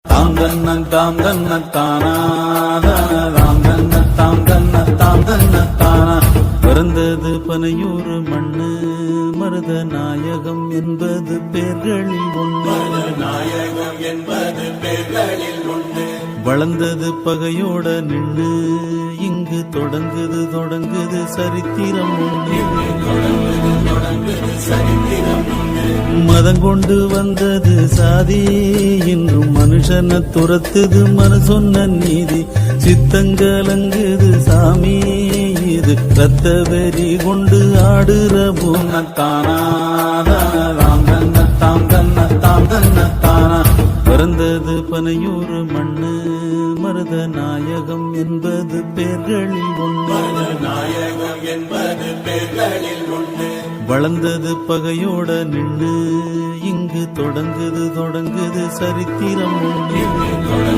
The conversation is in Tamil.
தாம் தன்ன தாம் தன்ன தானா தாம் தன்ன தாம் தன்ன தாம் தன்ன தானா. பிறந்தது பனையூர் மண்ணு மருத நாயகம் என்பது பேர்களில் ஒன்று. நாயகம் என்பது பேர்களில் ஒன்று. வளர்ந்தது பகையோட நின்று இங்கு தொடங்குது சரித்திரம் ஒன்று. மதம் கொண்டு வந்தது சாதி இன்றும் மனுஷனை துரத்துது மனு சொன்ன நீதி. சித்தங்கலங்குது சாமி இது ரத்த வெறி கொண்டு ஆடுற பூனத்தானா தாம் தன்ன தாம் தன்ன தாம் தன்ன தானா. பிறந்தது பனையூர் மண்ணு மருத நாயகம் என்பது பேர்களில் ஒன்று. நாயகம் என்பது பேர்களில் ஒன்று. வளர்ந்தது பகையோட நின்று இங்கு தொடங்குது சரித்திரம் ஒன்று.